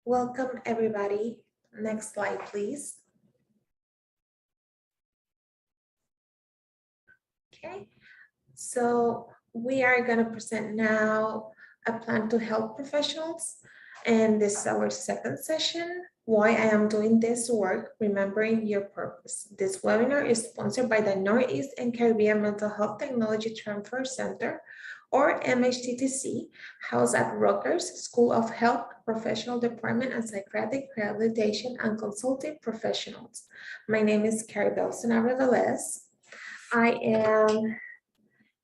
Welcome, everybody. Next slide, please. Okay, so we are going to present now a plan to help professionals. And this is our second session, why I am doing this work, remembering your purpose. This webinar is sponsored by the Northeast and Caribbean Mental Health Technology Transfer Center, or MHTTC, housed at Rutgers School of Health Professional Department and Psychiatric Rehabilitation and Consulting Professionals. My name is Carrie Belson. Nevertheless, I am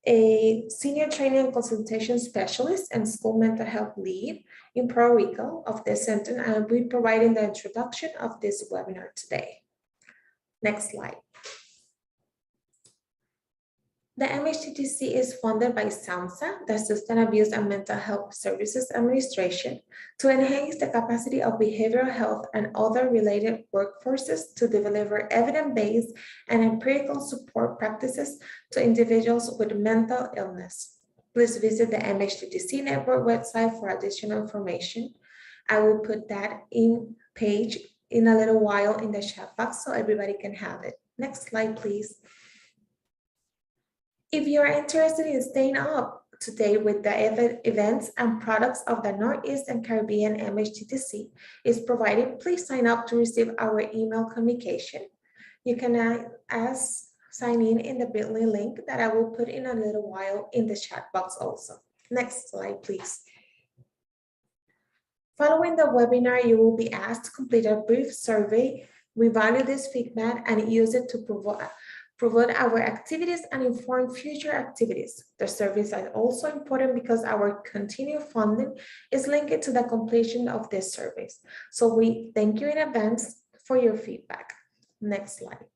a senior training and consultation specialist and school mental health lead in Puerto Rico of this center, and I'll be providing the introduction of this webinar today. Next slide. The MHTTC is funded by SAMHSA, the Substance Abuse and Mental Health Services Administration, to enhance the capacity of behavioral health and other related workforces to deliver evidence-based and empirical support practices to individuals with mental illness. Please visit the MHTTC network website for additional information. I will put that page in a little while in the chat box so everybody can have it. Next slide, please. If you are interested in staying up to date with the events and products of the Northeast and Caribbean MHTTC is providing, please sign up to receive our email communication. You can sign in the Bitly link that I will put in a little while in the chat box also. Next slide, please. Following the webinar, you will be asked to complete a brief survey. We value this feedback and use it to promote our activities and inform future activities. The surveys are also important because our continued funding is linked to the completion of these surveys. So we thank you in advance for your feedback. Next slide.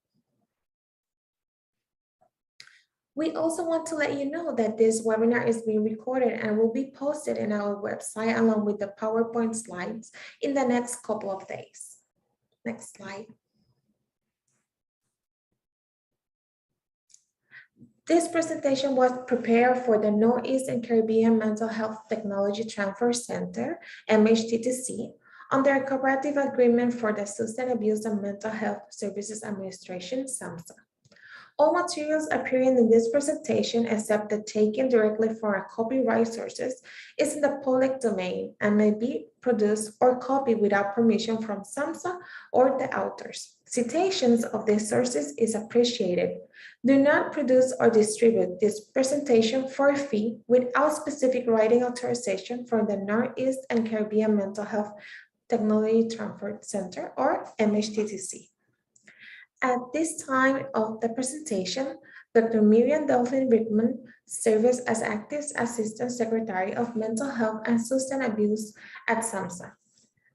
We also want to let you know that this webinar is being recorded and will be posted in our website along with the PowerPoint slides in the next couple of days. Next slide. This presentation was prepared for the Northeast and Caribbean Mental Health Technology Transfer Center, MHTTC, under a cooperative agreement for the Substance Abuse and Mental Health Services Administration, SAMHSA. All materials appearing in this presentation, except the taken directly from our copyright sources, is in the public domain and may be produced or copied without permission from SAMHSA or the authors. Citations of these sources is appreciated. Do not produce or distribute this presentation for a fee without specific writing authorization from the Northeast and Caribbean Mental Health Technology Transfer Center, or MHTTC. At this time of the presentation, Dr. Miriam Delphine Rickman serves as Active Assistant Secretary of Mental Health and Substance Abuse at SAMHSA.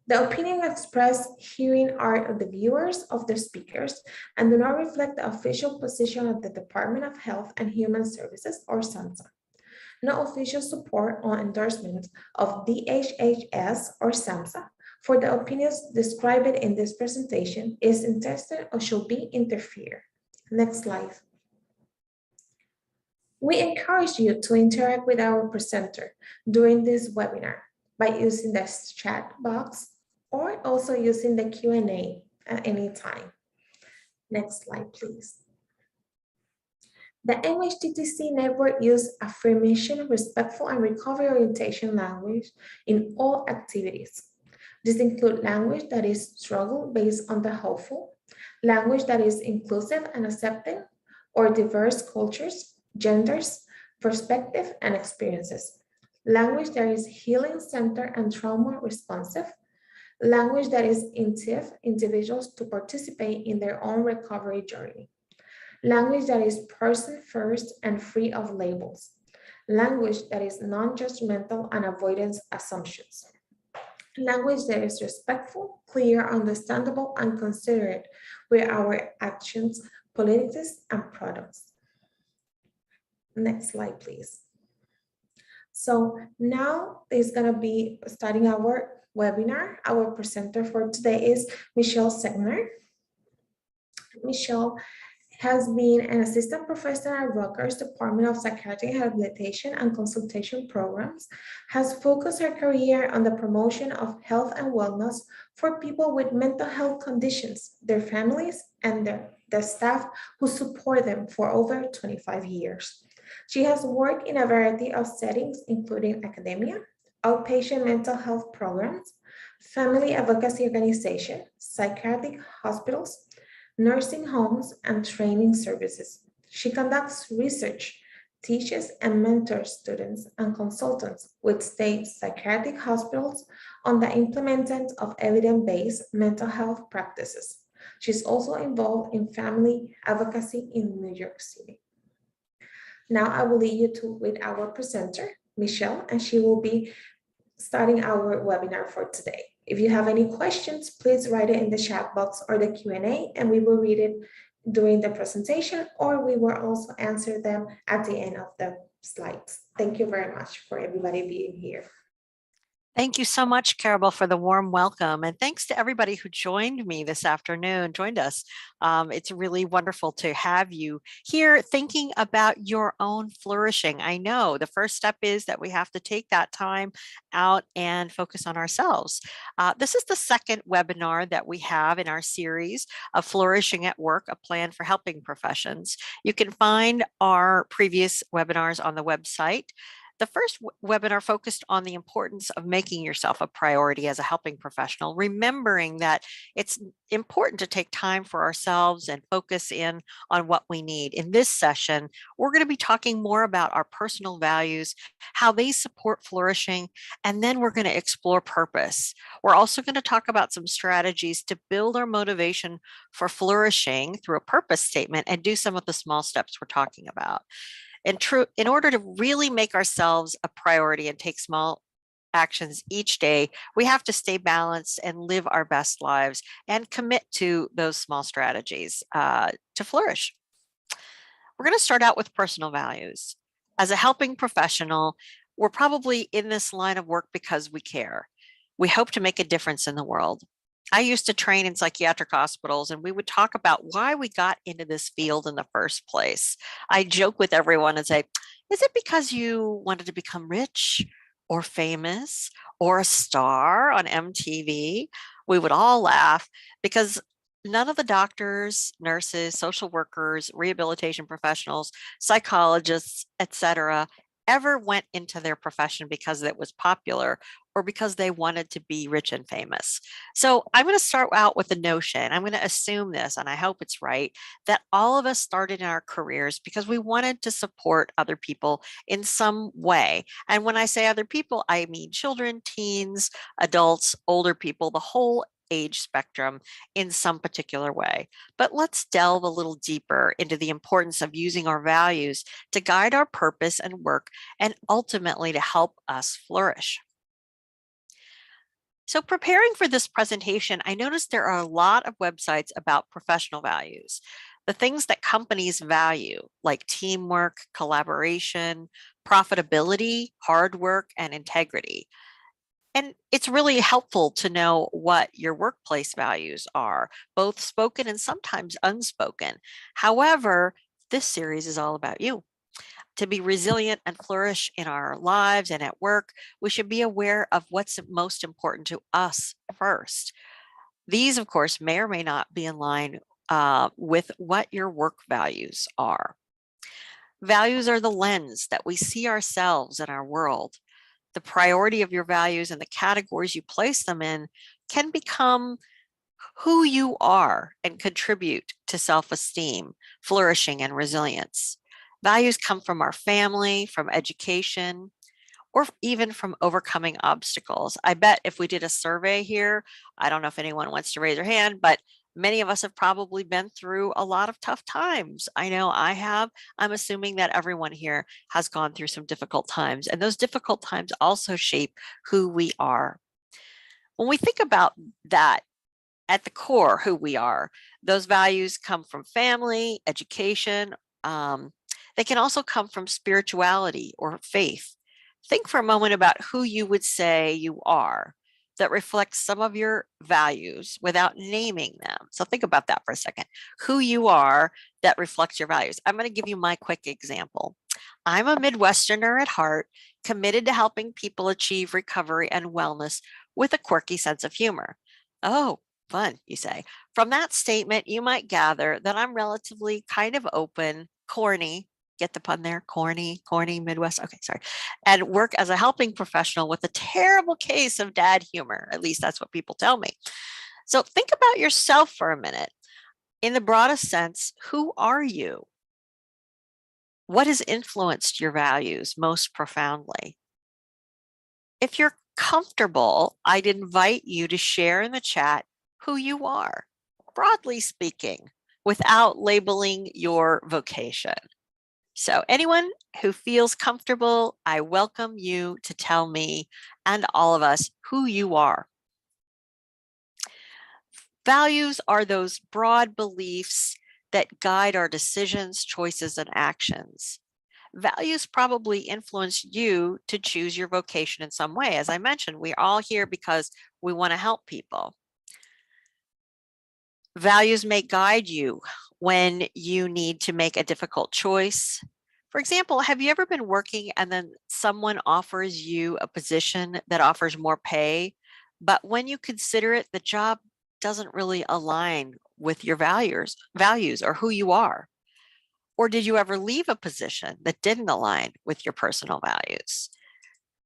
The opinions expressed herein are of the viewers of the speakers and do not reflect the official position of the Department of Health and Human Services, or SAMHSA. No official support or endorsement of DHHS or SAMHSA for the opinions described in this presentation is intended or shall be interfered. Next slide. We encourage you to interact with our presenter during this webinar by using the chat box or also using the Q&A at any time. Next slide, please. The MHTTC network uses affirmation, respectful, and recovery orientation language in all activities. This includes language that is struggle based on the hopeful, language that is inclusive and accepting, or diverse cultures, genders, perspective, and experiences. Language that is healing centered and trauma responsive. Language that is incentive individuals to participate in their own recovery journey. Language that is person first and free of labels. Language that is non-judgmental and avoidance assumptions. Language that is respectful, clear, understandable, and considerate with our actions, policies, and products. Next slide, please. So now is going to be starting our webinar. Our presenter for today is Michelle Segner. Michelle has been an assistant professor at Rutgers Department of Psychiatric Rehabilitation and Consultation Programs, has focused her career on the promotion of health and wellness for people with mental health conditions, their families, and the staff who support them for over 25 years. She has worked in a variety of settings, including academia, outpatient mental health programs, family advocacy organization, psychiatric hospitals, nursing homes, and training services. She conducts research, teaches, and mentors students and consultants with state psychiatric hospitals on the implementation of evidence-based mental health practices. She's also involved in family advocacy in New York City. Now I will leave you with our presenter, Michelle, and she will be starting our webinar for today. If you have any questions, please write it in the chat box or the Q&A, and we will read it during the presentation, or we will also answer them at the end of the slides. Thank you very much for everybody being here. Thank you so much, Carol, for the warm welcome. And thanks to everybody who joined me this afternoon, joined us. It's really wonderful to have you here thinking about your own flourishing. I know the first step is that we have to take that time out and focus on ourselves. This is the second webinar that we have in our series of Flourishing at Work, a plan for helping professions. You can find our previous webinars on the website. The first webinar focused on the importance of making yourself a priority as a helping professional, remembering that it's important to take time for ourselves and focus in on what we need. In this session, we're going to be talking more about our personal values, how they support flourishing, and then we're going to explore purpose. We're also going to talk about some strategies to build our motivation for flourishing through a purpose statement and do some of the small steps we're talking about. In order to really make ourselves a priority and take small actions each day, we have to stay balanced and live our best lives and commit to those small strategies to flourish. We're going to start out with personal values. As a helping professional, we're probably in this line of work because we care. We hope to make a difference in the world. I used to train in psychiatric hospitals, and we would talk about why we got into this field in the first place. I joke with everyone and say, is it because you wanted to become rich or famous or a star on MTV? We would all laugh because none of the doctors, nurses, social workers, rehabilitation professionals, psychologists, etc., ever went into their profession because it was popular or because they wanted to be rich and famous. So I'm going to start out with the notion, I'm going to assume this, and I hope it's right, that all of us started in our careers because we wanted to support other people in some way. And when I say other people, I mean children, teens, adults, older people, the whole age spectrum in some particular way. But let's delve a little deeper into the importance of using our values to guide our purpose and work, and ultimately to help us flourish. So preparing for this presentation, I noticed there are a lot of websites about professional values, the things that companies value, like teamwork, collaboration, profitability, hard work, and integrity. And it's really helpful to know what your workplace values are, both spoken and sometimes unspoken. However, this series is all about you. To be resilient and flourish in our lives and at work, we should be aware of what's most important to us first. These, of course, may or may not be in line with what your work values are. Values are the lens that we see ourselves and our world. The priority of your values and the categories you place them in can become who you are and contribute to self-esteem, flourishing, and resilience. Values come from our family, from education, or even from overcoming obstacles. I bet if we did a survey here, I don't know if anyone wants to raise their hand, but many of us have probably been through a lot of tough times. I know I have. I'm assuming that everyone here has gone through some difficult times, and those difficult times also shape who we are. When we think about that, at the core, who we are, those values come from family, education. They can also come from spirituality or faith. Think for a moment about who you would say you are. that reflects some of your values without naming them? So think about that for a second. Who you are that reflects your values. I'm going to give you my quick example. I'm a Midwesterner at heart, committed to helping people achieve recovery and wellness with a quirky sense of humor. Oh, fun, you say. From that statement, you might gather that I'm relatively kind of open, corny, get the pun there, corny Midwest. Okay, sorry. And work as a helping professional with a terrible case of dad humor. At least that's what people tell me. So think about yourself for a minute. In the broadest sense, who are you? What has influenced your values most profoundly? If you're comfortable, I'd invite you to share in the chat who you are, broadly speaking, without labeling your vocation. So anyone who feels comfortable, I welcome you to tell me and all of us who you are. Values are those broad beliefs that guide our decisions, choices, and actions. Values probably influence you to choose your vocation in some way. As I mentioned, we're all here because we want to help people. Values may guide you when you need to make a difficult choice. For example, have you ever been working and then someone offers you a position that offers more pay, but when you consider it, the job doesn't really align with your values or who you are? Or did you ever leave a position that didn't align with your personal values?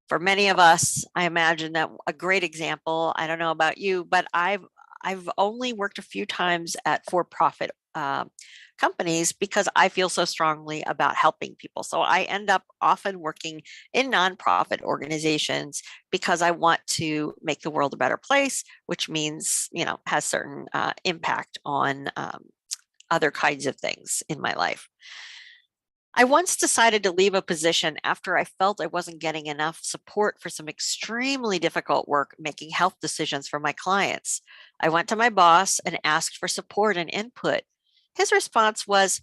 For many of us, I imagine that a great example, I don't know about you, but I've only worked a few times at for-profit companies because I feel so strongly about helping people. So I end up often working in nonprofit organizations because I want to make the world a better place, which means, has certain impact on other kinds of things in my life. I once decided to leave a position after I felt I wasn't getting enough support for some extremely difficult work making health decisions for my clients. I went to my boss and asked for support and input. His response was,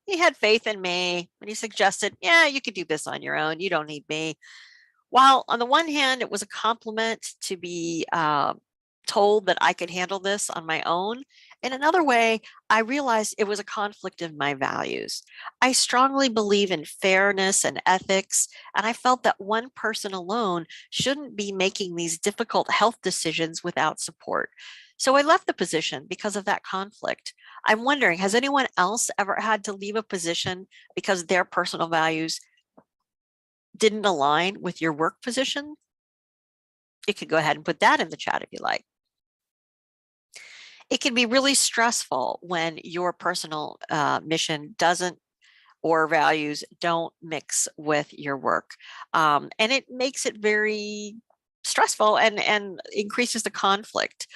he had faith in me, and he suggested, yeah, you could do this on your own. You don't need me. While on the one hand, it was a compliment to be told that I could handle this on my own, in another way, I realized it was a conflict of my values. I strongly believe in fairness and ethics, and I felt that one person alone shouldn't be making these difficult health decisions without support. So I left the position because of that conflict. I'm wondering, has anyone else ever had to leave a position because their personal values didn't align with your work position? You could go ahead and put that in the chat if you like. It can be really stressful when your personal mission doesn't or values don't mix with your work. And it makes it very stressful and increases the conflict.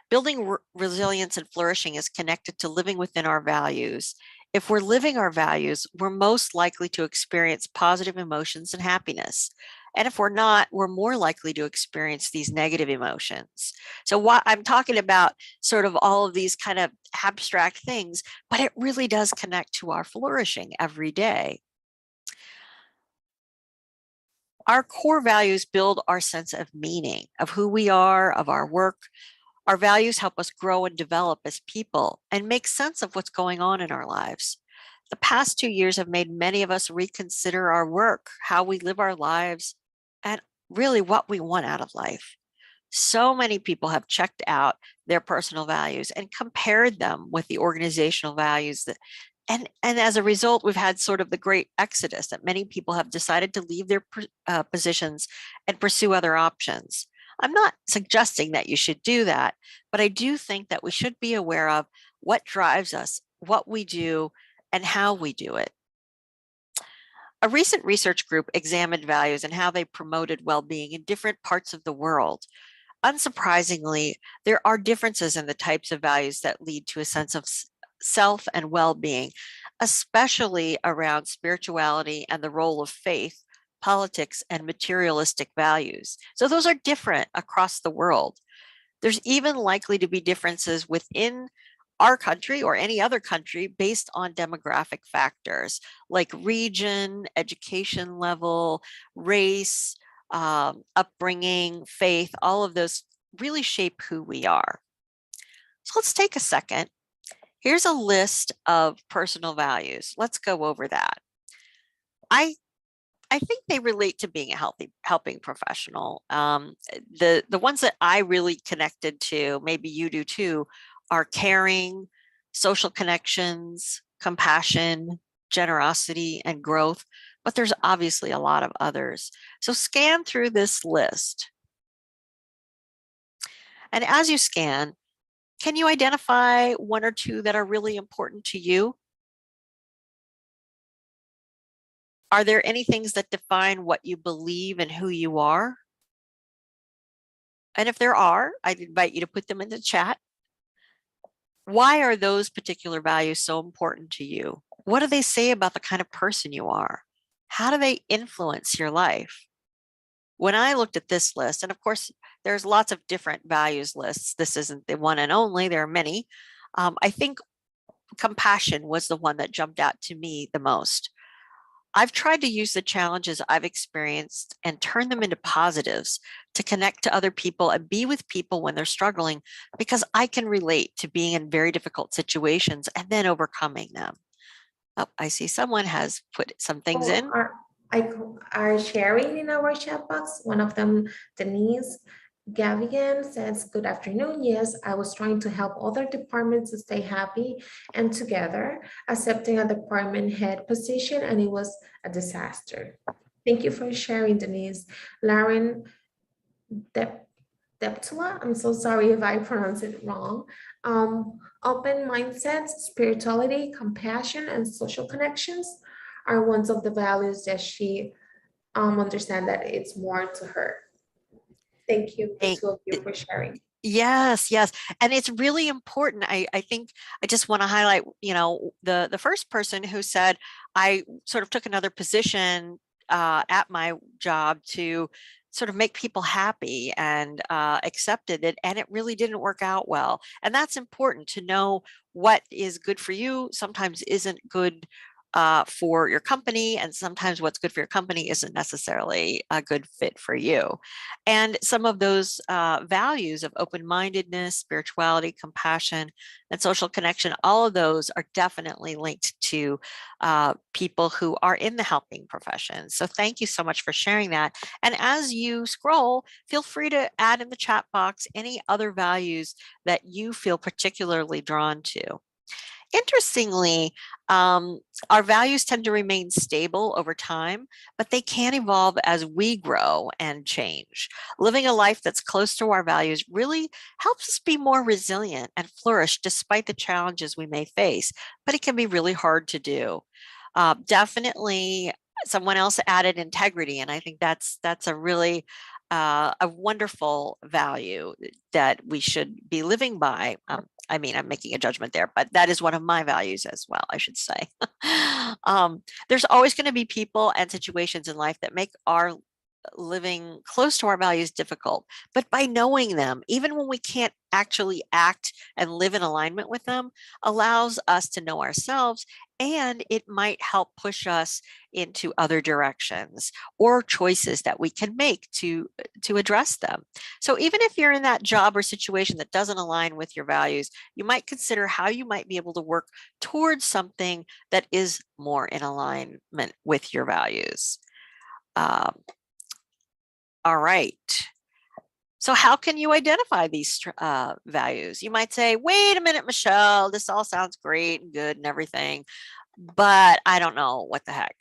Building resilience and flourishing is connected to living within our values. If we're living our values, we're most likely to experience positive emotions and happiness. And if we're not, we're more likely to experience these negative emotions. So what I'm talking about sort of all of these kind of abstract things, but it really does connect to our flourishing every day. Our core values build our sense of meaning, of who we are, of our work. Our values help us grow and develop as people and make sense of what's going on in our lives. The past 2 years have made many of us reconsider our work, how we live our lives, and really what we want out of life. So many people have checked out their personal values and compared them with the organizational values and as a result, we've had sort of the great exodus that many people have decided to leave their positions and pursue other options. I'm not suggesting that you should do that, but I do think that we should be aware of what drives us, what we do, and how we do it. A recent research group examined values and how they promoted well-being in different parts of the world. Unsurprisingly, there are differences in the types of values that lead to a sense of self and well-being, especially around spirituality and the role of faith, politics, and materialistic values. So those are different across the world. There's even likely to be differences within our country or any other country based on demographic factors like region, education level, race, upbringing, faith, all of those really shape who we are. So let's take a second. Here's a list of personal values. Let's go over that. I think they relate to being a healthy helping professional. The ones that I really connected to, maybe you do too, are caring, social connections, compassion, generosity, and growth. But there's obviously a lot of others. So scan through this list. And as you scan, can you identify one or two that are really important to you? Are there any things that define what you believe and who you are? And if there are, I'd invite you to put them in the chat. Why are those particular values so important to you? What do they say about the kind of person you are? How do they influence your life? When I looked at this list, and of course, there's lots of different values lists. This isn't the one and only, there are many. I think compassion was the one that jumped out to me the most. I've tried to use the challenges I've experienced and turn them into positives to connect to other people and be with people when they're struggling, because I can relate to being in very difficult situations and then overcoming them. Oh, I see someone has put some things in. Are sharing in our chat box. One of them, Denise Gavigan, says, "Good afternoon. Yes, I was trying to help other departments to stay happy and together, accepting a department head position, and it was a disaster." Thank you for sharing, Denise. Lauren Deptula, I'm so sorry if I pronounce it wrong. Open mindsets, spirituality, compassion, and social connections are ones of the values that she understand that it's more to her. Thank you, the two of you, for sharing. Yes, yes. And it's really important. I think I just want to highlight, the first person who said, I sort of took another position at my job to sort of make people happy, and accepted it. And it really didn't work out well. And that's important to know. What is good for you sometimes isn't good for your company, and sometimes what's good for your company isn't necessarily a good fit for you. And some of those values of open-mindedness, spirituality, compassion, and social connection, all of those are definitely linked to people who are in the helping profession. So thank you so much for sharing that. And as you scroll, feel free to add in the chat box any other values that you feel particularly drawn to. Interestingly, our values tend to remain stable over time, but they can evolve as we grow and change. Living a life that's close to our values really helps us be more resilient and flourish despite the challenges we may face, but it can be really hard to do. Definitely, someone else added integrity, and I think that's a really a wonderful value that we should be living by. I mean, I'm making a judgment there, but that is one of my values as well, I should say. There's always going to be people and situations in life that make our living close to our values difficult. But by knowing them, even when we can't actually act and live in alignment with them, allows us to know ourselves, and it might help push us into other directions or choices that we can make to address them. So even if you're in that job or situation that doesn't align with your values, you might consider how you might be able to work towards something that is more in alignment with your values. All right. So how can you identify these values? You might say, wait a minute, Michelle, this all sounds great and good and everything, but I don't know what the heck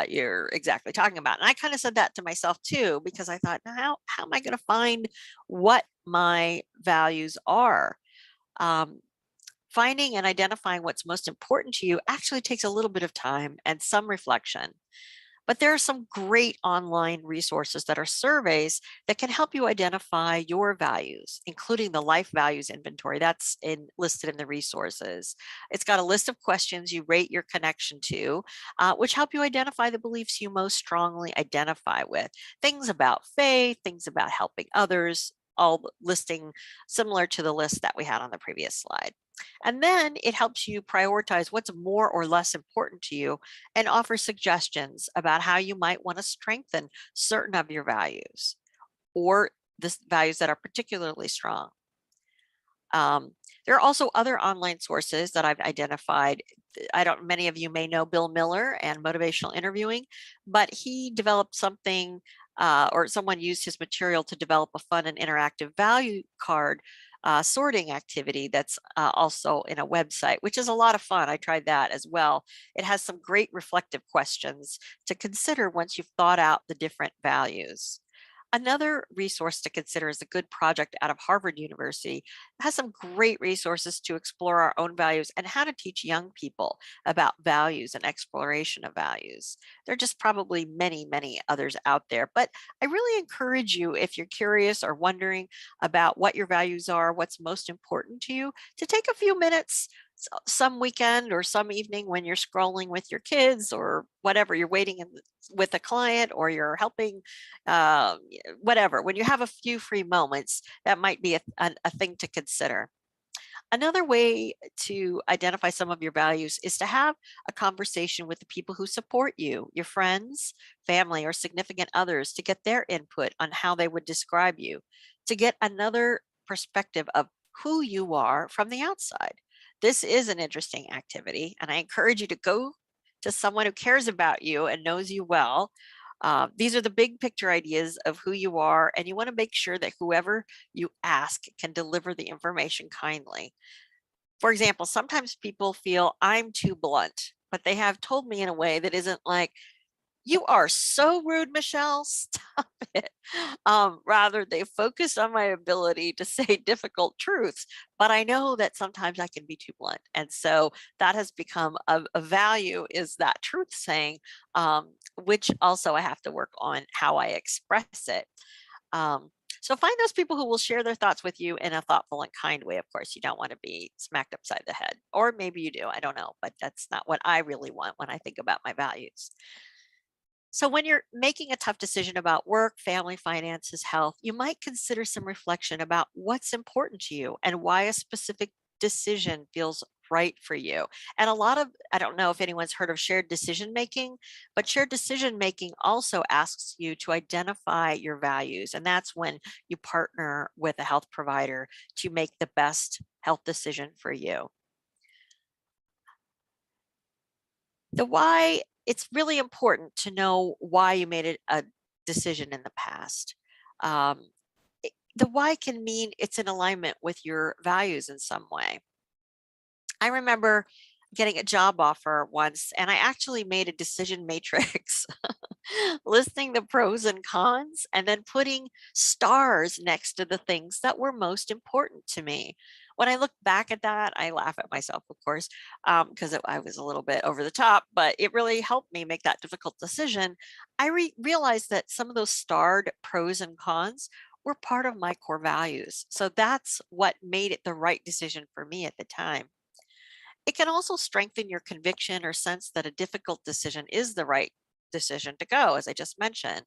you're exactly talking about. And I kind of said that to myself too, because I thought, now, how am I going to find what my values are? Finding and identifying what's most important to you actually takes a little bit of time and some reflection. But there are some great online resources that are surveys that can help you identify your values, including the life values inventory that's listed in the resources. It's got a list of questions you rate your connection to, which help you identify the beliefs you most strongly identify with. Things about faith, things about helping others, all listing similar to the list that we had on the previous slide. And then it helps you prioritize what's more or less important to you and offer suggestions about how you might want to strengthen certain of your values or the values that are particularly strong. There are also other online sources that I've identified. Many of you may know Bill Miller and motivational interviewing, but he developed something or someone used his material to develop a fun and interactive value card sorting activity that's also in a website, which is a lot of fun. I tried that as well. It has some great reflective questions to consider once you've thought out the different values. Another resource to consider is a good project out of Harvard University. It has some great resources to explore our own values and how to teach young people about values and exploration of values. There are just probably many, many others out there, but I really encourage you, if you're curious or wondering about what your values are, what's most important to you, to take a few minutes some weekend or some evening when you're scrolling with your kids or whatever, you're waiting with a client or you're helping, whatever, when you have a few free moments, that might be a thing to consider. Another way to identify some of your values is to have a conversation with the people who support you, your friends, family, or significant others, to get their input on how they would describe you, to get another perspective of who you are from the outside. This is an interesting activity, and I encourage you to go to someone who cares about you and knows you well. These are the big picture ideas of who you are, and you want to make sure that whoever you ask can deliver the information kindly. For example, sometimes people feel I'm too blunt, but they have told me in a way that isn't like, "You are so rude, Michelle, stop it." Rather, they focused on my ability to say difficult truths, but I know that sometimes I can be too blunt. And so that has become a value, is that truth saying, which also I have to work on how I express it. Um, so find those people who will share their thoughts with you in a thoughtful and kind way. Of course, you don't want to be smacked upside the head, or maybe you do. I don't know, but that's not what I really want when I think about my values. So, when you're making a tough decision about work, family, finances, health, you might consider some reflection about what's important to you and why a specific decision feels right for you. And I don't know if anyone's heard of shared decision making, but shared decision making also asks you to identify your values. And that's when you partner with a health provider to make the best health decision for you. The why, it's really important to know why you made it a decision in the past. Um, the why can mean it's in alignment with your values in some way. I remember getting a job offer once, and I actually made a decision matrix listing the pros and cons and then putting stars next to the things that were most important to me. When I look back at that, I laugh at myself, of course, because I was a little bit over the top, but it really helped me make that difficult decision. I realized that some of those starred pros and cons were part of my core values. So that's what made it the right decision for me at the time. It can also strengthen your conviction or sense that a difficult decision is the right decision to go, as I just mentioned.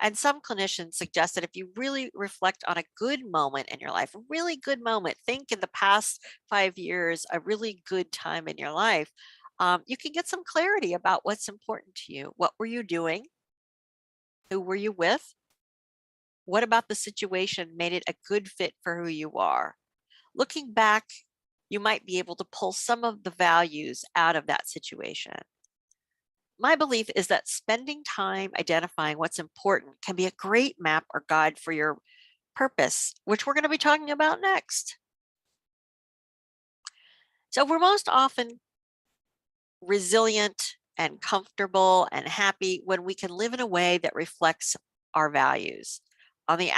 And some clinicians suggest that if you really reflect on a good moment in your life, a really good moment, think in the past 5 years, a really good time in your life, you can get some clarity about what's important to you. What were you doing? Who were you with? What about the situation made it a good fit for who you are? Looking back, you might be able to pull some of the values out of that situation. My belief is that spending time identifying what's important can be a great map or guide for your purpose, which we're going to be talking about next. So, we're most often resilient and comfortable and happy when we can live in a way that reflects our values. On the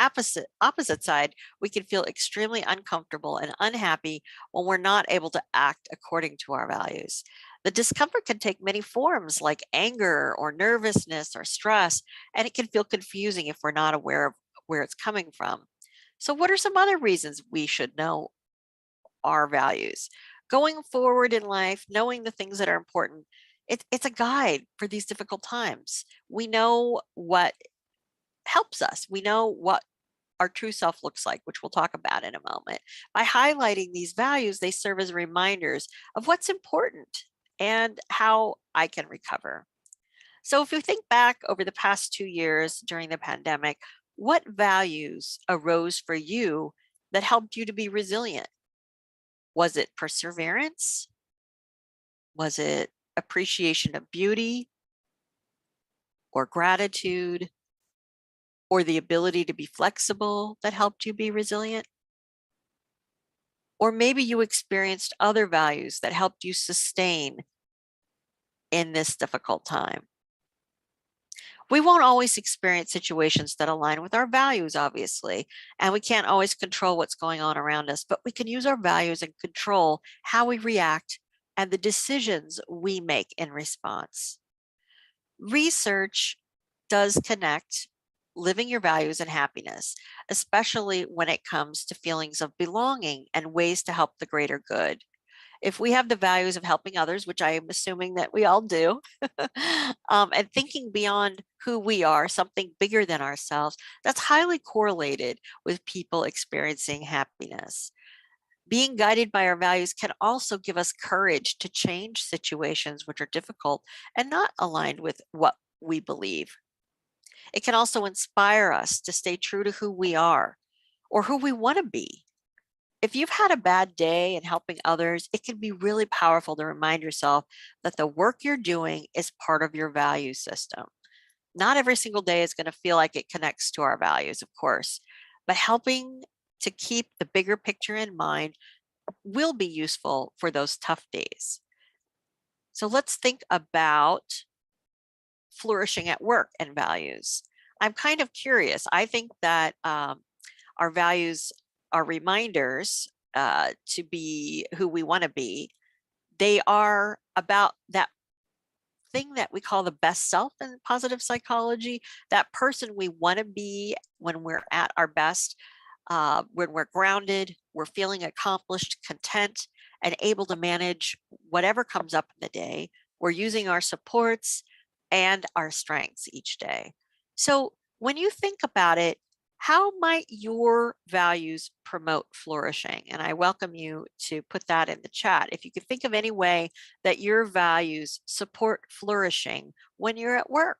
opposite side, we can feel extremely uncomfortable and unhappy when we're not able to act according to our values. The discomfort can take many forms like anger or nervousness or stress, and it can feel confusing if we're not aware of where it's coming from. So, what are some other reasons we should know our values? Going forward in life, knowing the things that are important, it's a guide for these difficult times. We know what helps us. We know what our true self looks like, which we'll talk about in a moment. By highlighting these values, they serve as reminders of what's important and how I can recover. So if you think back over the past 2 years during the pandemic, what values arose for you that helped you to be resilient? Was it perseverance? Was it appreciation of beauty or gratitude or the ability to be flexible that helped you be resilient? Or maybe you experienced other values that helped you sustain in this difficult time. We won't always experience situations that align with our values, obviously, and we can't always control what's going on around us, but we can use our values and control how we react and the decisions we make in response. Research does connect living your values and happiness, especially when it comes to feelings of belonging and ways to help the greater good. If we have the values of helping others, which I am assuming that we all do, and thinking beyond who we are, something bigger than ourselves, that's highly correlated with people experiencing happiness. Being guided by our values can also give us courage to change situations which are difficult and not aligned with what we believe. It can also inspire us to stay true to who we are or who we want to be. If you've had a bad day and helping others, it can be really powerful to remind yourself that the work you're doing is part of your value system. Not every single day is going to feel like it connects to our values, of course, but helping to keep the bigger picture in mind will be useful for those tough days. So let's think about flourishing at work and values. I'm kind of curious. I think that our values are reminders to be who we want to be. They are about that thing that we call the best self in positive psychology, that person we want to be when we're at our best, when we're grounded, we're feeling accomplished, content, and able to manage whatever comes up in the day. We're using our supports and our strengths each day. So when you think about it, how might your values promote flourishing? And I welcome you to put that in the chat. If you could think of any way that your values support flourishing when you're at work.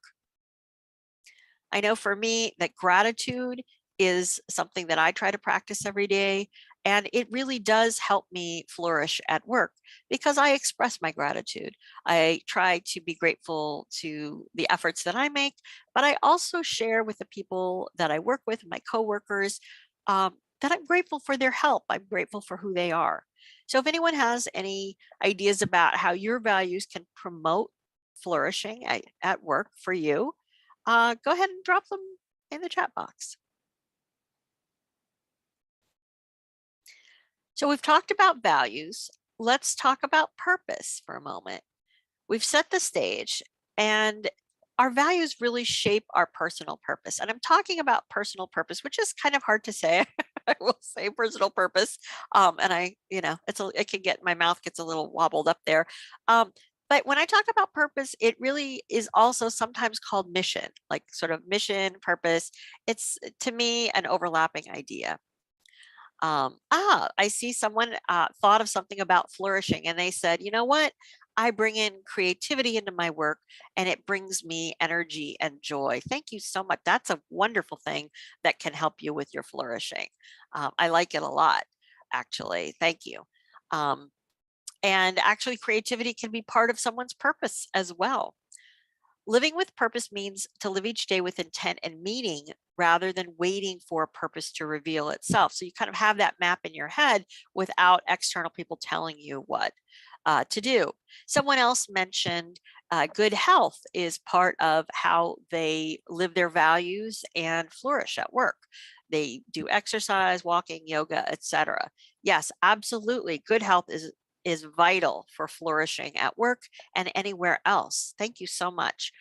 I know for me that gratitude is something that I try to practice every day. And it really does help me flourish at work because I express my gratitude. I try to be grateful to the efforts that I make, but I also share with the people that I work with, my coworkers, that I'm grateful for their help. I'm grateful for who they are. So if anyone has any ideas about how your values can promote flourishing at work for you, go ahead and drop them in the chat box. So we've talked about values. Let's talk about purpose for a moment. We've set the stage, and our values really shape our personal purpose. And I'm talking about personal purpose, which is kind of hard to say. I will say personal purpose. And it can get, my mouth gets a little wobbled up there. But when I talk about purpose, it really is also sometimes called mission, like sort of mission, purpose. It's to me an overlapping idea. I see someone thought of something about flourishing and they said, you know what? I bring in creativity into my work and it brings me energy and joy. Thank you so much. That's a wonderful thing that can help you with your flourishing. I like it a lot, actually. Thank you. And actually, creativity can be part of someone's purpose as well. Living with purpose means to live each day with intent and meaning rather than waiting for a purpose to reveal itself. So you kind of have that map in your head without external people telling you what to do. Someone else mentioned good health is part of how they live their values and flourish at work. They do exercise, walking, yoga, etc. Yes, absolutely. Good health is vital for flourishing at work and anywhere else. Thank you so much.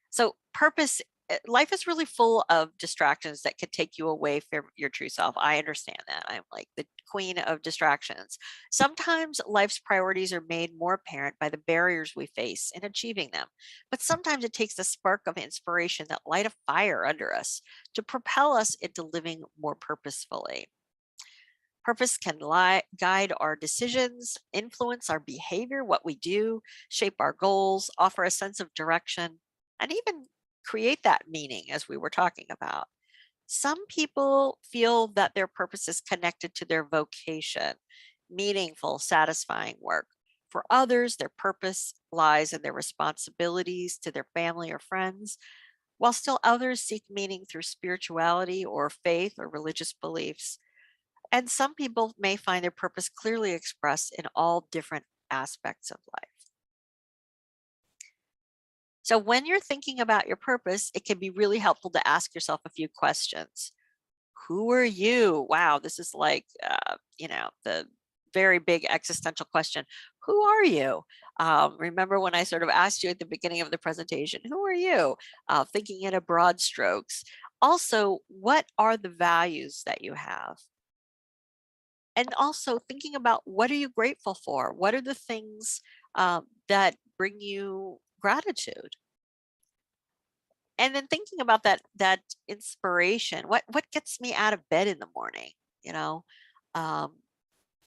So purpose life is really full of distractions that could take you away from your true self. I understand that. I'm like the queen of distractions. Sometimes life's priorities are made more apparent by the barriers we face in achieving them. But sometimes it takes the spark of inspiration that light a fire under us to propel us into living more purposefully. Purpose can guide our decisions, influence our behavior, what we do, shape our goals, offer a sense of direction, and even create that meaning, as we were talking about. Some people feel that their purpose is connected to their vocation, meaningful, satisfying work. For others, their purpose lies in their responsibilities to their family or friends, while still others seek meaning through spirituality or faith or religious beliefs. And some people may find their purpose clearly expressed in all different aspects of life. So, when you're thinking about your purpose, it can be really helpful to ask yourself a few questions. Who are you? Wow, this is like, the very big existential question. Who are you? Remember when I sort of asked you at the beginning of the presentation, who are you? Thinking in a broad strokes. Also, what are the values that you have? And also thinking about, what are you grateful for? What are the things that bring you gratitude? And then thinking about that inspiration. What gets me out of bed in the morning? You know, um,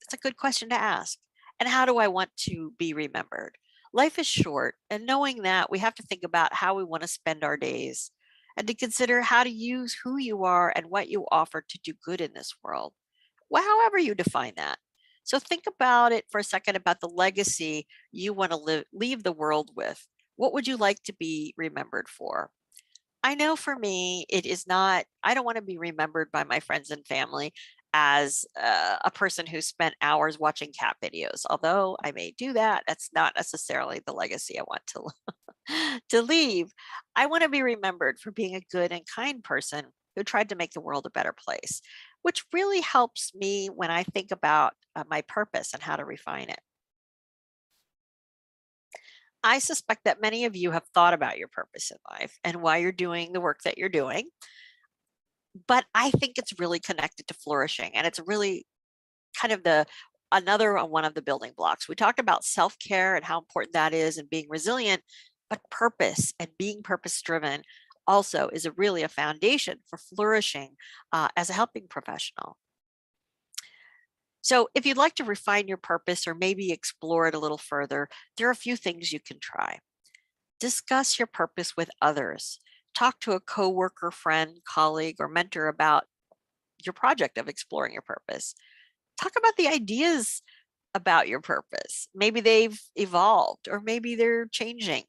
it's a good question to ask. And how do I want to be remembered? Life is short, and knowing that, we have to think about how we want to spend our days, and to consider how to use who you are and what you offer to do good in this world, well, however you define that. So think about it for a second, about the legacy you want to leave the world with. What would you like to be remembered for? I know for me, it is not, I don't want to be remembered by my friends and family as a person who spent hours watching cat videos. Although I may do that, that's not necessarily the legacy I want to leave. I want to be remembered for being a good and kind person who tried to make the world a better place, which really helps me when I think about my purpose and how to refine it. I suspect that many of you have thought about your purpose in life and why you're doing the work that you're doing. But I think it's really connected to flourishing, and it's really kind of the another one of the building blocks. We talked about self-care and how important that is and being resilient, but purpose and being purpose driven also is really a foundation for flourishing as a helping professional. So if you'd like to refine your purpose or maybe explore it a little further, there are a few things you can try. Discuss your purpose with others. Talk to a coworker, friend, colleague, or mentor about your project of exploring your purpose. Talk about the ideas about your purpose. Maybe they've evolved or maybe they're changing.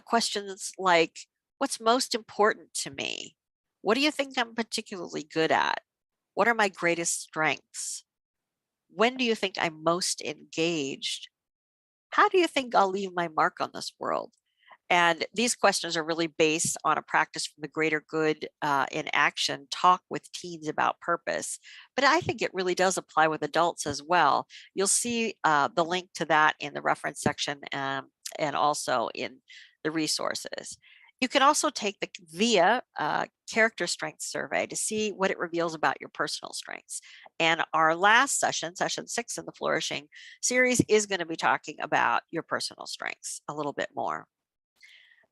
Questions like, what's most important to me? What do you think I'm particularly good at? What are my greatest strengths? When do you think I'm most engaged? How do you think I'll leave my mark on this world? And these questions are really based on a practice from the Greater Good in Action talk with teens about purpose. But I think it really does apply with adults as well. You'll see the link to that in the reference section and also in the resources. You can also take the VIA character strength survey to see what it reveals about your personal strengths. And our last session, session 6 in the Flourishing series, is going to be talking about your personal strengths a little bit more.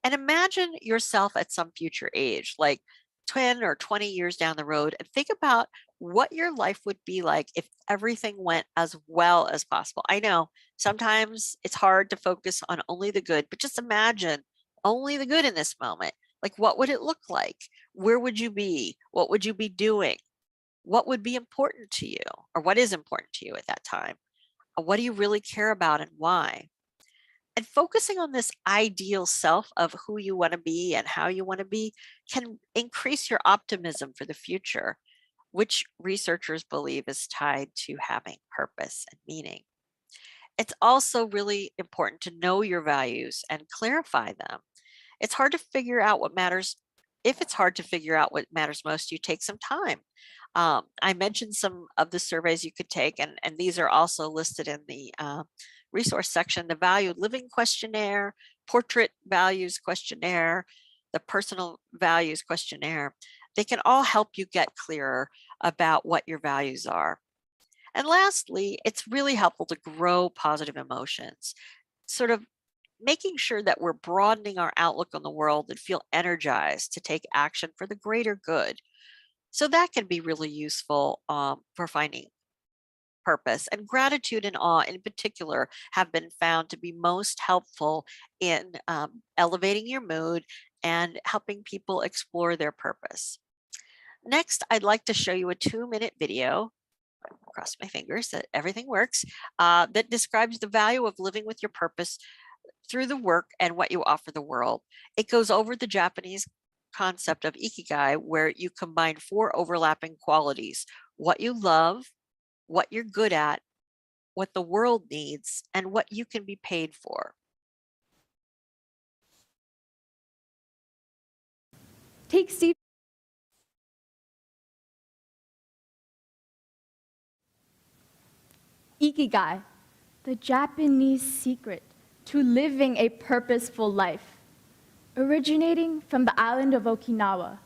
And imagine yourself at some future age, like 10 or 20 years down the road, and think about what your life would be like if everything went as well as possible. I know sometimes it's hard to focus on only the good, but just imagine only the good in this moment. Like, what would it look like? Where would you be? What would you be doing? What would be important to you, or what is important to you at that time? What do you really care about and why? And focusing on this ideal self of who you want to be and how you want to be can increase your optimism for the future, which researchers believe is tied to having purpose and meaning. It's also really important to know your values and clarify them. It's hard to figure out what matters. If it's hard to figure out what matters most, you take some time. I mentioned some of the surveys you could take, and these are also listed in the resource section: the Valued Living Questionnaire, Portrait Values Questionnaire, the personal values questionnaire, they can all help you get clearer about what your values are. And lastly, it's really helpful to grow positive emotions, sort of making sure that we're broadening our outlook on the world and feel energized to take action for the greater good. So that can be really useful for finding purpose. And gratitude and awe, in particular, have been found to be most helpful in elevating your mood and helping people explore their purpose. Next, I'd like to show you a 2-minute video. Cross my fingers that everything works, that describes the value of living with your purpose through the work and what you offer the world. It goes over the Japanese concept of ikigai, where you combine 4 overlapping qualities: what you love, what you're good at, what the world needs, and what you can be paid for. Take Steve. Ikigai, the Japanese secret to living a purposeful life, originating from the island of Okinawa,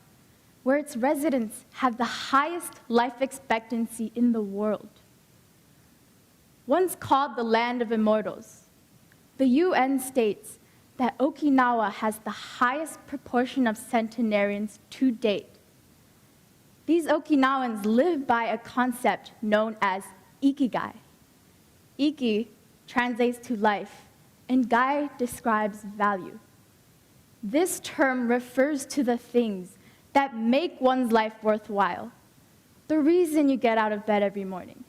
where its residents have the highest life expectancy in the world. Once called the land of immortals, the UN states that Okinawa has the highest proportion of centenarians to date. These Okinawans live by a concept known as ikigai. Iki translates to life, and gai describes value. This term refers to the things that make one's life worthwhile, the reason you get out of bed every morning.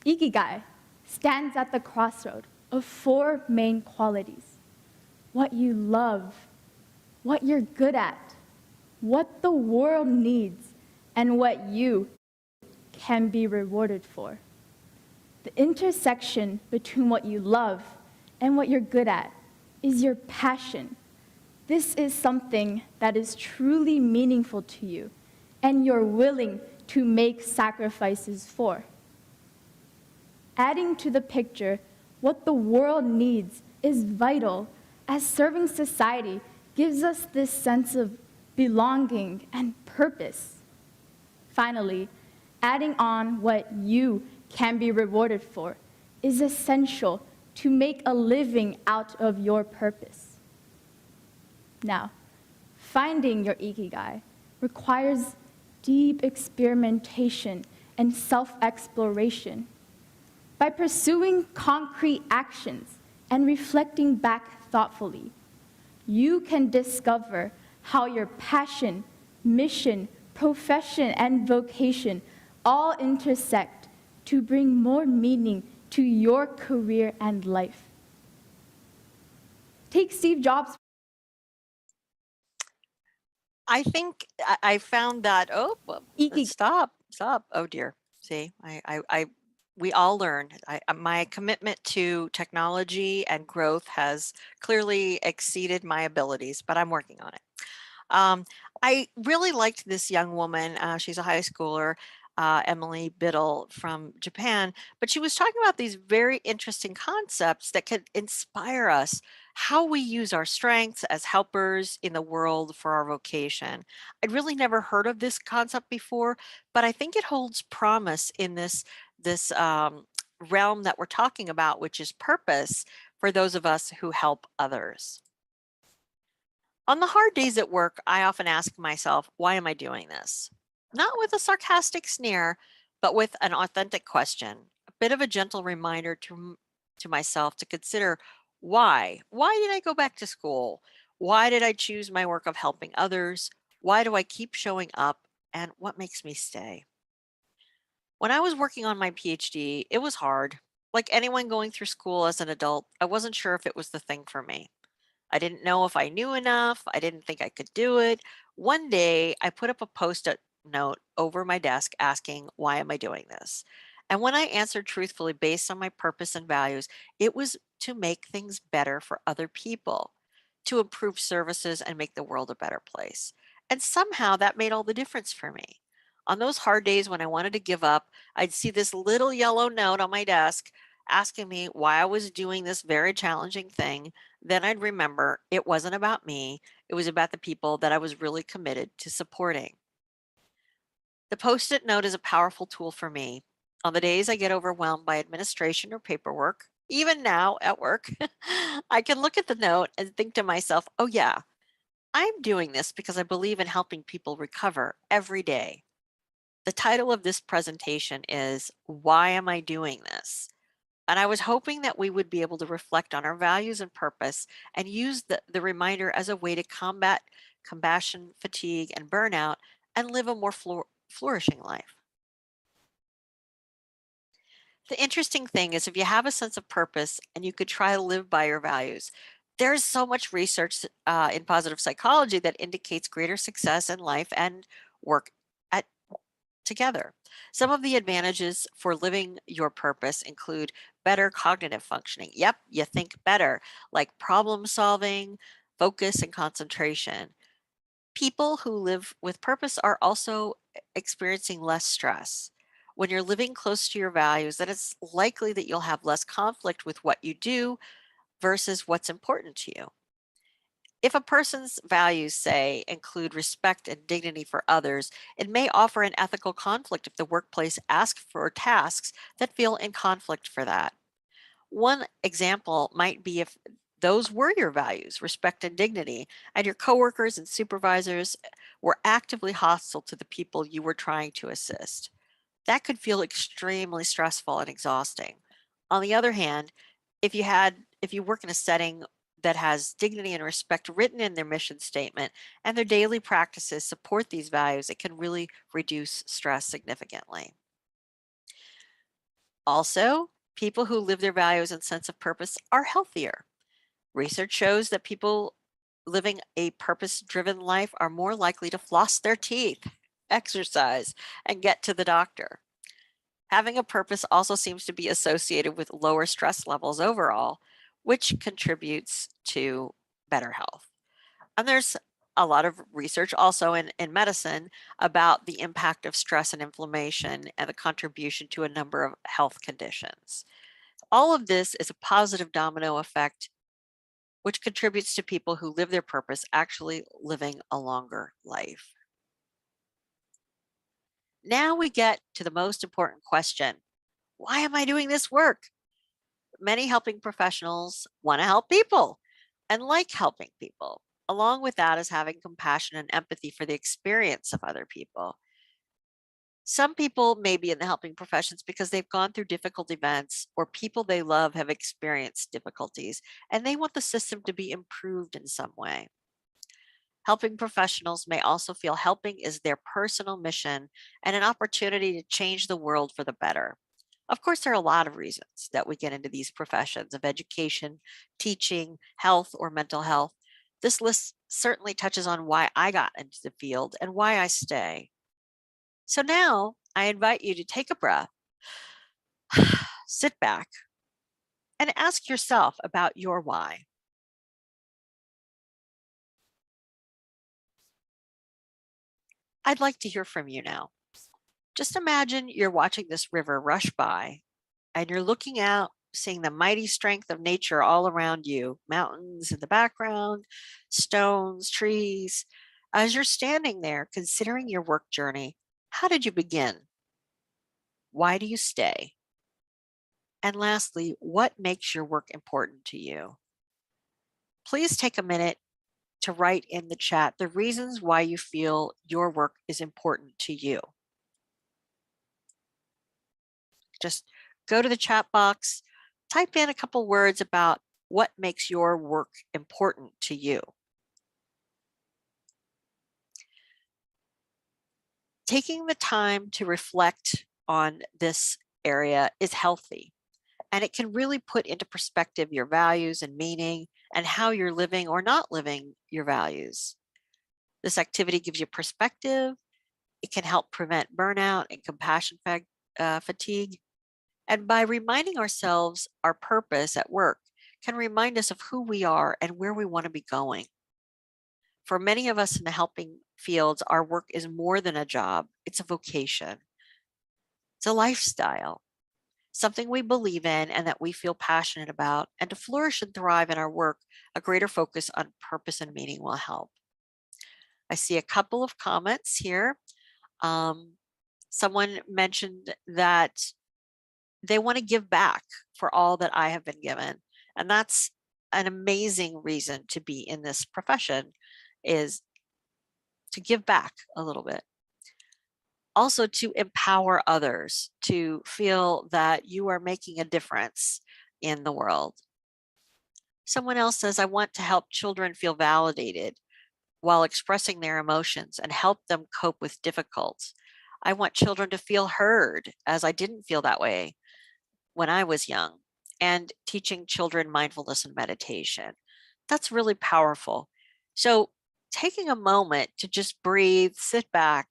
Ikigai stands at the crossroad of 4 main qualities: what you love, what you're good at, what the world needs, and what you can be rewarded for. The intersection between what you love and what you're good at is your passion. This is something that is truly meaningful to you, and you're willing to make sacrifices for. Adding to the picture, what the world needs is vital, as serving society gives us this sense of belonging and purpose. Finally, adding on what you can be rewarded for is essential to make a living out of your purpose. Now, finding your ikigai requires deep experimentation and self-exploration. By pursuing concrete actions and reflecting back thoughtfully, you can discover how your passion, mission, profession, and vocation all intersect to bring more meaning to your career and life. Take Steve Jobs. I think I found that, oh, well, stop. Oh dear. See, we all learn. My commitment to technology and growth has clearly exceeded my abilities, but I'm working on it. I really liked this young woman. She's a high schooler, Emily Biddle from Japan, but she was talking about these very interesting concepts that could inspire us, how we use our strengths as helpers in the world for our vocation. I'd really never heard of this concept before, but I think it holds promise in this realm that we're talking about, which is purpose for those of us who help others. On the hard days at work, I often ask myself, why am I doing this? Not with a sarcastic sneer, but with an authentic question, a bit of a gentle reminder to myself to consider why. Why did I go back to school? Why did I choose my work of helping others? Why do I keep showing up? And what makes me stay? When I was working on my PhD, it was hard. Like anyone going through school as an adult, I wasn't sure if it was the thing for me. I didn't know if I knew enough. I didn't think I could do it. One day, I put up a post-it note over my desk asking, why am I doing this? And when I answered truthfully based on my purpose and values, it was to make things better for other people, to improve services and make the world a better place. And somehow that made all the difference for me. On those hard days when I wanted to give up, I'd see this little yellow note on my desk asking me why I was doing this very challenging thing, Then I'd remember it wasn't about me, it was about the people that I was really committed to supporting. The Post-it note is a powerful tool for me. On the days I get overwhelmed by administration or paperwork, even now at work, I can look at the note and think to myself, oh yeah, I'm doing this because I believe in helping people recover every day. The title of this presentation is Why Am I Doing This? And I was hoping that we would be able to reflect on our values and purpose and use the reminder as a way to combat compassion, fatigue, and burnout and live a more flourishing life. The interesting thing is if you have a sense of purpose and you could try to live by your values, there's so much research in positive psychology that indicates greater success in life and work at together. Some of the advantages for living your purpose include better cognitive functioning. Yep, you think better, like problem solving, focus, and concentration. People who live with purpose are also experiencing less stress. When you're living close to your values, then it's likely that you'll have less conflict with what you do versus what's important to you. If a person's values, say, include respect and dignity for others, it may offer an ethical conflict if the workplace asks for tasks that feel in conflict for that. One example might be if those were your values, respect and dignity, and your coworkers and supervisors were actively hostile to the people you were trying to assist. That could feel extremely stressful and exhausting. On the other hand, if you work in a setting that has dignity and respect written in their mission statement and their daily practices support these values, it can really reduce stress significantly. Also, people who live their values and sense of purpose are healthier. Research shows that people living a purpose-driven life are more likely to floss their teeth, exercise, and get to the doctor. Having a purpose also seems to be associated with lower stress levels overall, which contributes to better health. And there's a lot of research also in medicine about the impact of stress and inflammation and the contribution to a number of health conditions. All of this is a positive domino effect, which contributes to people who live their purpose actually living a longer life. Now we get to the most important question. Why am I doing this work? Many helping professionals want to help people and like helping people. Along with that is having compassion and empathy for the experience of other people. Some people may be in the helping professions because they've gone through difficult events or people they love have experienced difficulties and they want the system to be improved in some way. Helping professionals may also feel helping is their personal mission and an opportunity to change the world for the better. Of course, there are a lot of reasons that we get into these professions of education, teaching, health, or mental health. This list certainly touches on why I got into the field and why I stay. So now I invite you to take a breath, sit back, and ask yourself about your why. I'd like to hear from you now. Just imagine you're watching this river rush by and you're looking out, seeing the mighty strength of nature all around you, mountains in the background, stones, trees. As you're standing there considering your work journey, how did you begin? Why do you stay? And lastly, what makes your work important to you? Please take a minute to write in the chat the reasons why you feel your work is important to you. Just go to the chat box, type in a couple words about what makes your work important to you. Taking the time to reflect on this area is healthy, and it can really put into perspective your values and meaning and how you're living or not living your values. This activity gives you perspective. It can help prevent burnout and compassion fatigue. And by reminding ourselves our purpose at work can remind us of who we are and where we want to be going. For many of us in the helping fields, our work is more than a job. It's a vocation. It's a lifestyle. something we believe in and that we feel passionate about. And to flourish and thrive in our work, a greater focus on purpose and meaning will help. I see a couple of comments here. Someone mentioned that they want to give back for all that I have been given. And that's an amazing reason to be in this profession, is to give back a little bit. Also to empower others to feel that you are making a difference in the world. Someone else says, I want to help children feel validated while expressing their emotions and help them cope with difficulties. I want children to feel heard, as I didn't feel that way when I was young, and teaching children mindfulness and meditation. That's really powerful. So taking a moment to just breathe, sit back,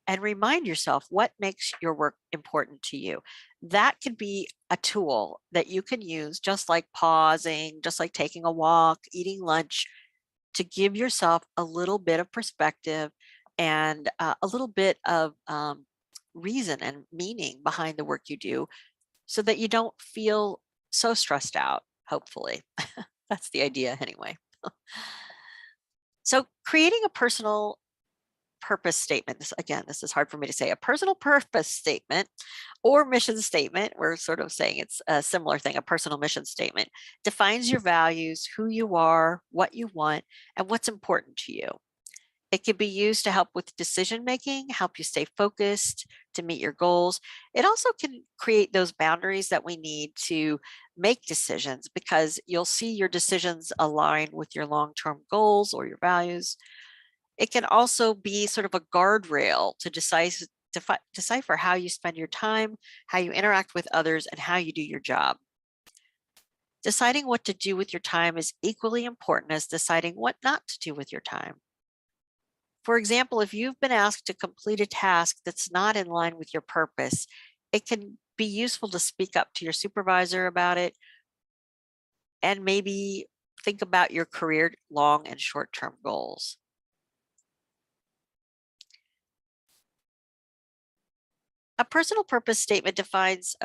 and remind yourself what makes your work important to you. That could be a tool that you can use, just like pausing, just like taking a walk, eating lunch, to give yourself a little bit of perspective and a little bit of reason and meaning behind the work you do, so that you don't feel so stressed out, hopefully. That's the idea anyway. So creating a personal purpose statement. This is hard for me to say. A personal purpose statement or mission statement, we're sort of saying it's a similar thing, a personal mission statement, defines your values, who you are, what you want, and what's important to you. It can be used to help with decision making, help you stay focused, to meet your goals. It also can create those boundaries that we need to make decisions, because you'll see your decisions align with your long-term goals or your values. It can also be sort of a guardrail to decipher how you spend your time, how you interact with others, and how you do your job. Deciding what to do with your time is equally important as deciding what not to do with your time. For example, if you've been asked to complete a task that's not in line with your purpose, it can be useful to speak up to your supervisor about it, and maybe think about your career long and short-term goals. A personal purpose statement defines,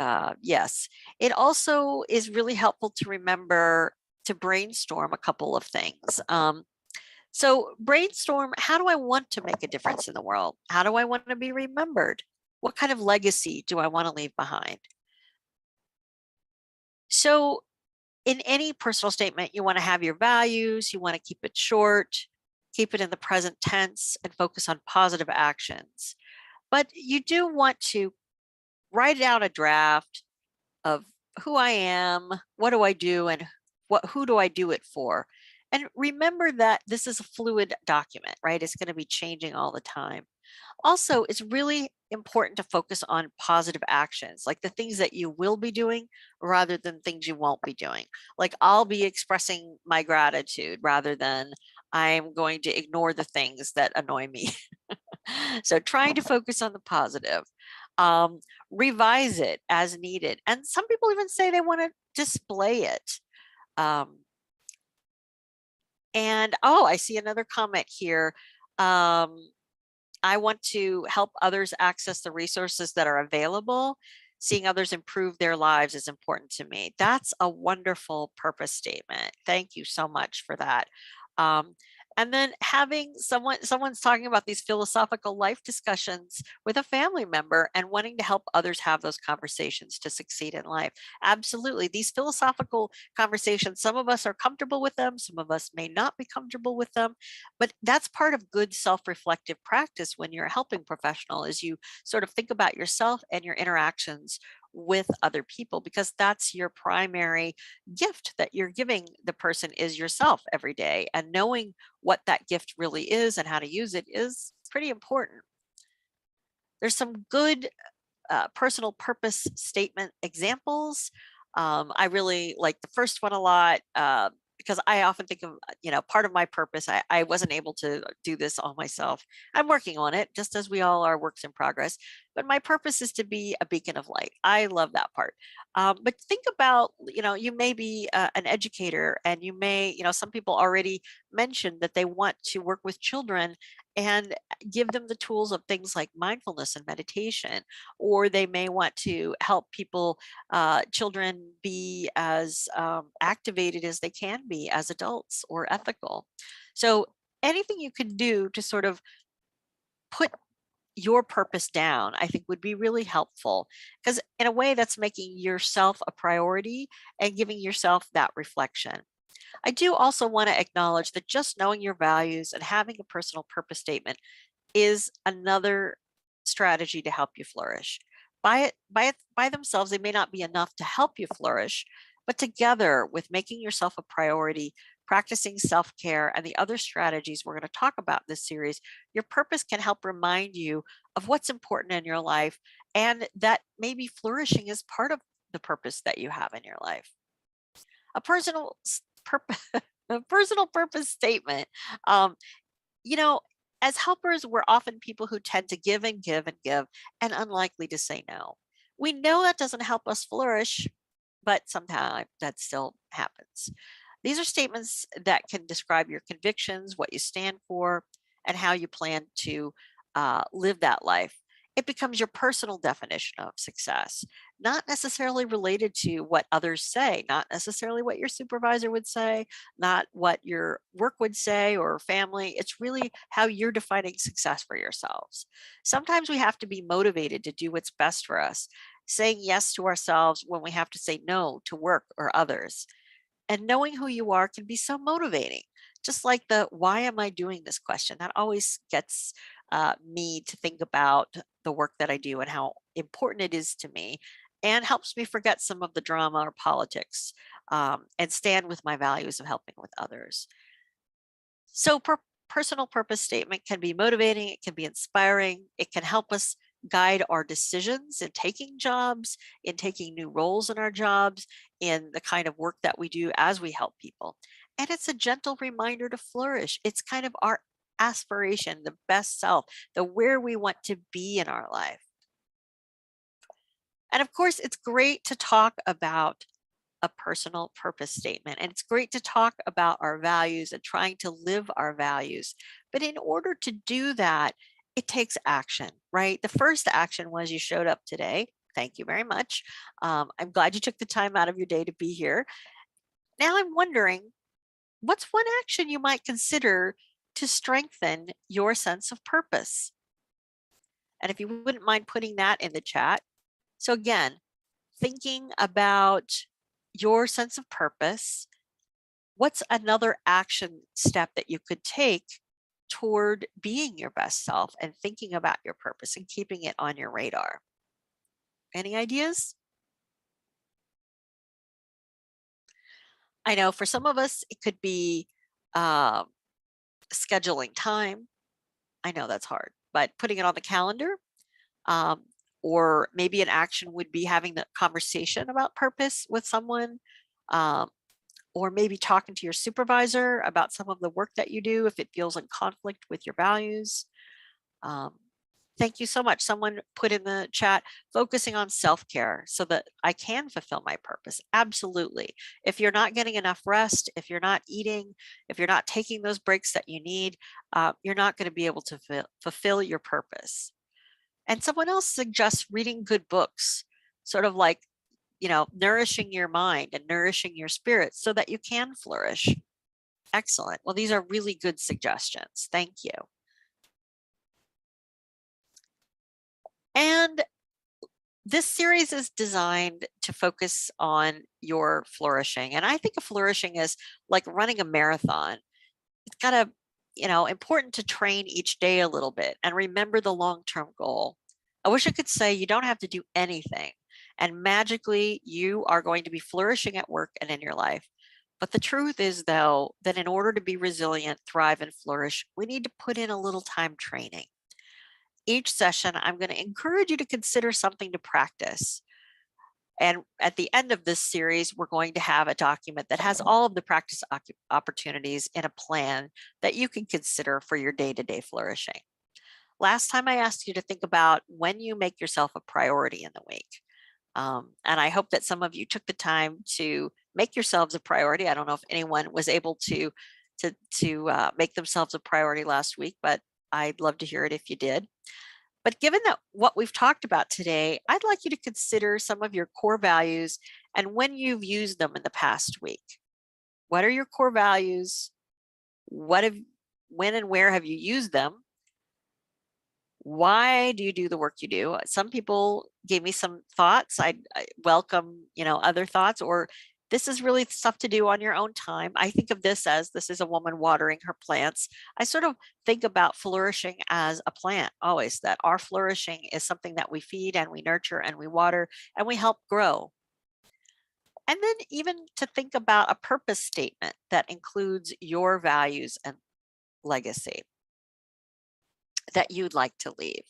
yes. It also is really helpful to remember to brainstorm a couple of things. So brainstorm, how do I want to make a difference in the world? How do I want to be remembered? What kind of legacy do I want to leave behind? So in any personal statement, you want to have your values, you want to keep it short, keep it in the present tense, and focus on positive actions. But you do want to write out a draft of who I am, what do I do, and who do I do it for? And remember that this is a fluid document, right? It's going to be changing all the time. Also, it's really important to focus on positive actions, like the things that you will be doing rather than things you won't be doing. Like, I'll be expressing my gratitude rather than I'm going to ignore the things that annoy me. So trying to focus on the positive. Revise it as needed. And some people even say they want to display it. And I see another comment here. I want to help others access the resources that are available. Seeing others improve their lives is important to me. That's a wonderful purpose statement. Thank you so much for that. And then having someone's talking about these philosophical life discussions with a family member and wanting to help others have those conversations to succeed in life. Absolutely. These philosophical conversations, some of us are comfortable with them, some of us may not be comfortable with them, but that's part of good self-reflective practice when you're a helping professional, is you sort of think about yourself and your interactions with other people, because that's your primary gift that you're giving the person, is yourself every day. And knowing what that gift really is and how to use it is pretty important. There's some good personal purpose statement examples. I really like the first one a lot, because I often think of, part of my purpose. I wasn't able to do this all myself. I'm working on it, just as we all are works in progress. but my purpose is to be a beacon of light. I love that part. But think about, you may be an educator, and you may, some people already mentioned that they want to work with children and give them the tools of things like mindfulness and meditation, or they may want to help people, children, be as activated as they can be as adults, or ethical. So anything you can do to sort of put your purpose down, I think would be really helpful, because in a way that's making yourself a priority and giving yourself that reflection. I do also want to acknowledge that just knowing your values and having a personal purpose statement is another strategy to help you flourish. By themselves, they may not be enough to help you flourish, but together with making yourself a priority, practicing self-care, and the other strategies we're going to talk about this series, your purpose can help remind you of what's important in your life, and that maybe flourishing is part of the purpose that you have in your life. A personal purpose, a personal purpose statement. Um, you know, as helpers, we're often people who tend to give and give and give, and unlikely to say no. We know that doesn't help us flourish, but sometimes that still happens. These are statements that can describe your convictions, what you stand for, and how you plan to live that life. It becomes your personal definition of success, not necessarily related to what others say, not necessarily what your supervisor would say, not what your work would say or family. It's really how you're defining success for yourselves. Sometimes we have to be motivated to do what's best for us, saying yes to ourselves when we have to say no to work or others. And knowing who you are can be so motivating. Just like the why am I doing this question, that always gets me to think about the work that I do and how important it is to me, and helps me forget some of the drama or politics, and stand with my values of helping with others. So, personal purpose statement can be motivating, it can be inspiring, it can help us guide our decisions in taking jobs, in taking new roles in our jobs, in the kind of work that we do as we help people. And it's a gentle reminder to flourish. It's kind of our aspiration, the best self, the where we want to be in our life. And of course, it's great to talk about a personal purpose statement. And it's great to talk about our values and trying to live our values. But in order to do that, it takes action, right? The first action was you showed up today. Thank you very much. I'm glad you took the time out of your day to be here. Now I'm wondering, what's one action you might consider to strengthen your sense of purpose? And if you wouldn't mind putting that in the chat. So again, thinking about your sense of purpose, what's another action step that you could take toward being your best self and thinking about your purpose and keeping it on your radar? Any ideas? I know for some of us, it could be uh, scheduling time. I know that's hard, but putting it on the calendar, um, or maybe an action would be having the conversation about purpose with someone, um, or maybe talking to your supervisor about some of the work that you do if it feels in conflict with your values. Um, Thank you so much. Someone put in the chat, focusing on self-care so that I can fulfill my purpose. Absolutely. If you're not getting enough rest, if you're not eating, if you're not taking those breaks that you need, you're not going to be able to fulfill your purpose. And someone else suggests reading good books, sort of like, nourishing your mind and nourishing your spirit so that you can flourish. Excellent. Well, these are really good suggestions. Thank you. And this series is designed to focus on your flourishing. And I think of flourishing as like running a marathon. It's kind of, important to train each day a little bit and remember the long-term goal. I wish I could say you don't have to do anything and magically you are going to be flourishing at work and in your life. But the truth is, though, that in order to be resilient, thrive, and flourish, we need to put in a little time training. Each session, I'm going to encourage you to consider something to practice. And at the end of this series, we're going to have a document that has all of the practice opportunities in a plan that you can consider for your day-to-day flourishing. last time I asked you to think about when you make yourself a priority in the week. And I hope that some of you took the time to make yourselves a priority. I don't know if anyone was able to make themselves a priority last week, but I'd love to hear it if you did. But given that what we've talked about today, I'd like you to consider some of your core values and when you've used them in the past week. What are your core values? When and where have you used them? Why do you do the work you do? Some people gave me some thoughts. I welcome, other thoughts, or this is really stuff to do on your own time. I think of this is a woman watering her plants. I sort of think about flourishing as a plant always, that our flourishing is something that we feed and we nurture and we water and we help grow. And then even to think about a purpose statement that includes your values and legacy that you'd like to leave.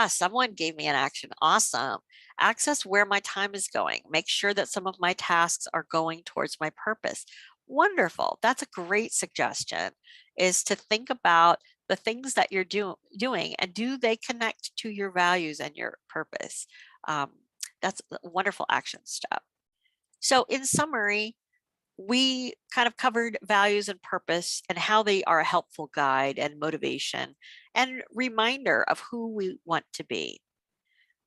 Someone gave me an action. Awesome. Access where my time is going. Make sure that some of my tasks are going towards my purpose. Wonderful. That's a great suggestion, is to think about the things that you're doing and do they connect to your values and your purpose? That's a wonderful action step. So in summary, we kind of covered values and purpose and how they are a helpful guide and motivation and reminder of who we want to be.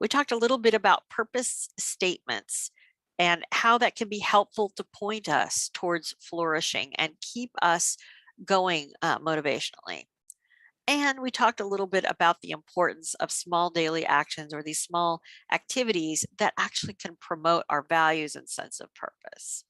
We talked a little bit about purpose statements and how that can be helpful to point us towards flourishing and keep us going motivationally. And we talked a little bit about the importance of small daily actions, or these small activities that actually can promote our values and sense of purpose.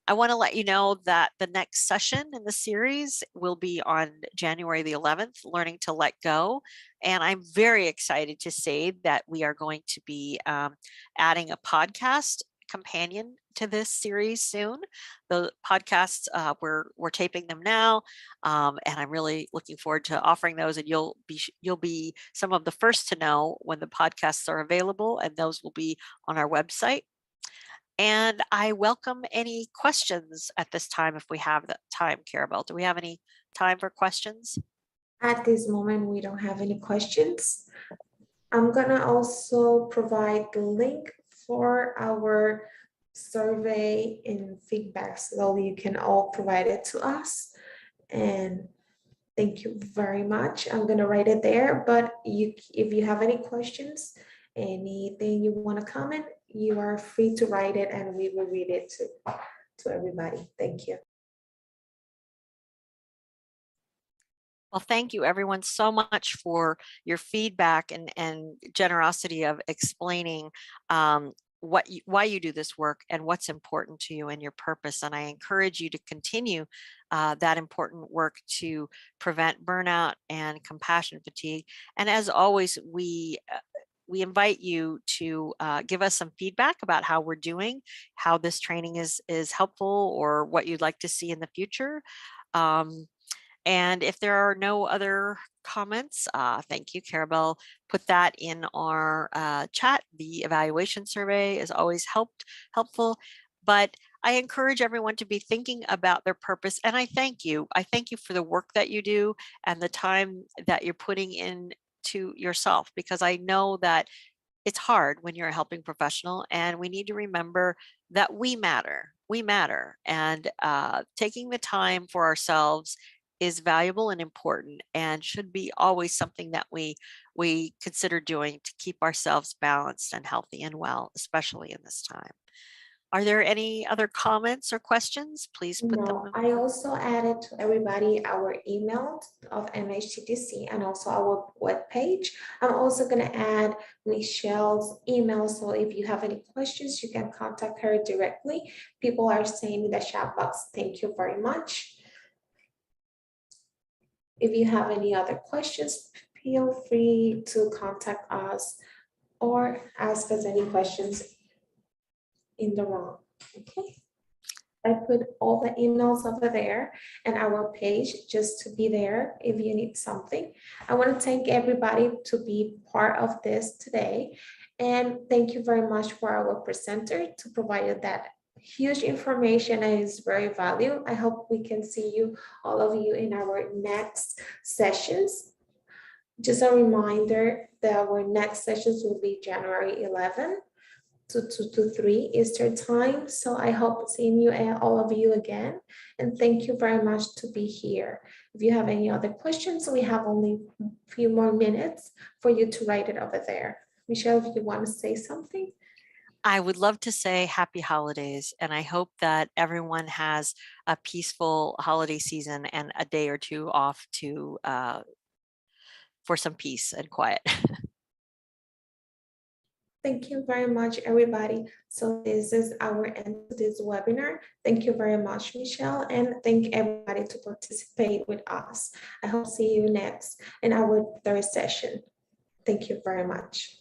I want to let you know that the next session in the series will be on January the 11th, Learning to Let Go. And I'm very excited to say that we are going to be adding a podcast companion to this series soon. The podcasts, we're taping them now, and I'm really looking forward to offering those. And you'll be some of the first to know when the podcasts are available, and those will be on our website. And I welcome any questions at this time if we have the time, Carabelle. Do we have any time for questions? At this moment, we don't have any questions. I'm gonna also provide the link for our survey and feedback so you can all provide it to us. And thank you very much. I'm gonna write it there, but if you have any questions, anything you want to comment, you are free to write it and we will read it to everybody. Thank you. Well, thank you everyone so much for your feedback and generosity of explaining why you do this work and what's important to you and your purpose. And I encourage you to continue that important work to prevent burnout and compassion fatigue. And as always, we invite you to give us some feedback about how we're doing, how this training is helpful, or what you'd like to see in the future. And if there are no other comments, thank you, Carabelle. Put that in our chat. The evaluation survey is always helpful, but I encourage everyone to be thinking about their purpose. And I thank you. I thank you for the work that you do and the time that you're putting in to yourself, because I know that it's hard when you're a helping professional, and we need to remember that we matter. We matter, and taking the time for ourselves is valuable and important, and should be always something that we consider doing to keep ourselves balanced and healthy and well, especially in this time. Are there any other comments or questions? Please put them. No, I also added to everybody our email of MHTTC and also our webpage. I'm also going to add Michelle's email. So if you have any questions, you can contact her directly. People are saying in the chat box, thank you very much. If you have any other questions, feel free to contact us or ask us any questions in the room. Okay. I put all the emails over there and our page just to be there if you need something. I want to thank everybody to be part of this today. And thank you very much for our presenter to provide that huge information and it's very valuable. I hope we can see you, all of you, in our next sessions. Just a reminder that our next sessions will be January 11 to 2 to 3 Eastern time. So I hope seeing you, all of you, again. And thank you very much to be here. If you have any other questions, we have only a few more minutes for you to write it over there. Michelle, if you want to say something. I would love to say happy holidays, and I hope that everyone has a peaceful holiday season and a day or two off to for some peace and quiet. Thank you very much, everybody. So this is our end to this webinar. Thank you very much, Michelle, and thank everybody to participate with us. I hope to see you next in our third session. Thank you very much.